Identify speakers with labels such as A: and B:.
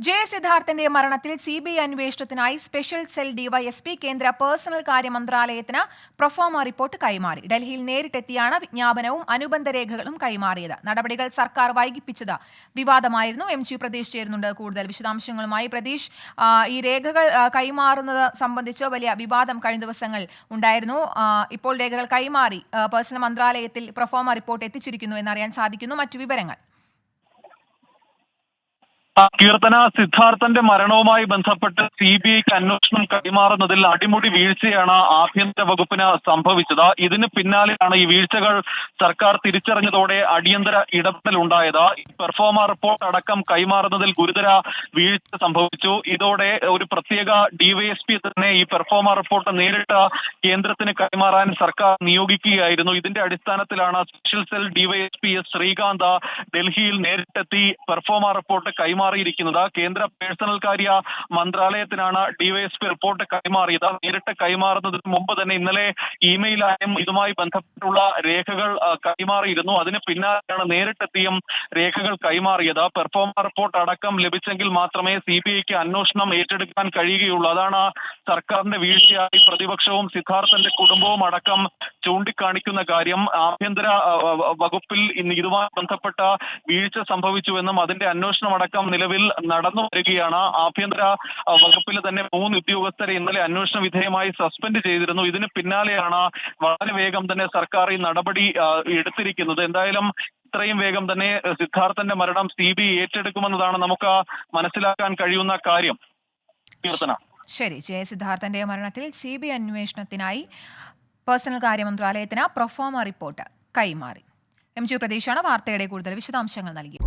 A: J സിദ്ധാർത്ഥന്റെ മരണത്തിൽ CBI അന്വേഷണത്തിനായി special cell DYSP കേന്ദ്ര personal കാര്യ മന്ത്രാലയത്തിന് പ്രൊഫോമ റിപ്പോർട്ട് കൈമാറി. ഡൽഹിയിൽ നേരിട്ടെത്തിയാണ് വിജ്ഞാപനവും അനുബന്ധ രേഖകളും കൈമാറിയത്. നടപടികൾ സർക്കാർ വൈകിപ്പിച്ചത് വിവാദമായിരുന്നു. MG പ്രതീഷ് ചേരുന്നുണ്ട് കൂടുതൽ വിശദാംശങ്ങളുമായി. പ്രതീഷ്, ഈ രേഖകൾ കൈമാറുന്നത് സംബന്ധിച്ച് വലിയ വിവാദം കഴിഞ്ഞ ദിവസങ്ങൾ ഉണ്ടായിരുന്നു. ഇപ്പോൾ രേഖകൾ കൈമാറി പേഴ്സണൽ മന്ത്രാലയത്തിൽ പ്രൊഫോമ റിപ്പോർട്ട് എത്തിച്ചിരിക്കുന്നു എന്നറിയാൻ സാധിക്കുന്നു. മറ്റു വിവരങ്ങൾ?
B: കീർത്തന, സിദ്ധാർത്ഥന്റെ മരണവുമായി ബന്ധപ്പെട്ട് CBIക്ക് അന്വേഷണം കൈമാറുന്നതിൽ അടിമുടി വീഴ്ചയാണ് ആഭ്യന്തര വകുപ്പിന് സംഭവിച്ചത്. ഇതിന് പിന്നാലെയാണ് ഈ വീഴ്ചകൾ സർക്കാർ തിരിച്ചറിഞ്ഞതോടെ അടിയന്തര ഇടപെടൽ ഉണ്ടായത്. പെർഫോമ റിപ്പോർട്ട് അടക്കം കൈമാറുന്നതിൽ ഗുരുതര വീഴ്ച സംഭവിച്ചു. ഇതോടെ ഒരു പ്രത്യേക DYSP തന്നെ ഈ പെർഫോമ റിപ്പോർട്ട് നേരിട്ട് കേന്ദ്രത്തിന് കൈമാറാൻ സർക്കാർ നിയോഗിക്കുകയായിരുന്നു. ഇതിന്റെ അടിസ്ഥാനത്തിലാണ് സ്പെഷ്യൽ സെൽ DYSP ശ്രീകാന്ത് ഡൽഹിയിൽ നേരിട്ടെത്തി പെർഫോമ റിപ്പോർട്ട് കൈമാറിയിരിക്കുന്നത്. കേന്ദ്ര പേഴ്സണൽ കാര്യ മന്ത്രാലയത്തിനാണ് DYSP റിപ്പോർട്ട് കൈമാറിയത്. നേരിട്ട് കൈമാറുന്നതിന് മുമ്പ് തന്നെ ഇന്നലെ ഇമെയിലായും ഇതുമായി ബന്ധപ്പെട്ടുള്ള രേഖകൾ കൈമാറിയിരുന്നു. അതിന് പിന്നാലെയാണ് നേരിട്ടെത്തിയും രേഖകൾ കൈമാറിയത്. പെർഫോമ റിപ്പോർട്ട് അടക്കം ലഭിച്ചെങ്കിൽ മാത്രമേ CBIക്ക് അന്വേഷണം ഏറ്റെടുക്കാൻ കഴിയുകയുള്ളൂ. അതാണ് സർക്കാരിന്റെ വീഴ്ചയായി പ്രതിപക്ഷവും സിദ്ധാർത്ഥന്റെ കുടുംബവും അടക്കം ചൂണ്ടിക്കാണിക്കുന്ന കാര്യം. ആഭ്യന്തര വകുപ്പിൽ ഇതുമായി ബന്ധപ്പെട്ട വീഴ്ച സംഭവിച്ചുവെന്നും അതിന്റെ അന്വേഷണം അടക്കം നിലവിൽ നടന്നു വരികയാണ്. ആഭ്യന്തര വകുപ്പിൽ തന്നെ 3 ഉദ്യോഗസ്ഥരെ ഇന്നലെ അന്വേഷണ വിധേയമായി സസ്പെൻഡ് ചെയ്തിരുന്നു. ഇതിന് പിന്നാലെയാണ് വളരെ വേഗം തന്നെ സർക്കാർ ഈ നടപടി എടുത്തിരിക്കുന്നത്. എന്തായാലും ഇത്രയും വേഗം തന്നെ സിദ്ധാർത്ഥന്റെ മരണം CBI ഏറ്റെടുക്കുമെന്നതാണ് നമുക്ക് മനസ്സിലാക്കാൻ കഴിയുന്ന കാര്യം. കീർത്തന,
A: ശരി. ജെ സിദ്ധാർത്ഥന്റെ മരണത്തിൽ CBI അന്വേഷണത്തിനായി പേഴ്സണൽ കാര്യ മന്ത്രാലയത്തിന് പ്രൊഫോമ റിപ്പോർട്ട് കൈമാറി. MG പ്രതീഷാണ് വാർത്തയുടെ കൂടുതൽ വിശദാംശങ്ങൾ നൽകി.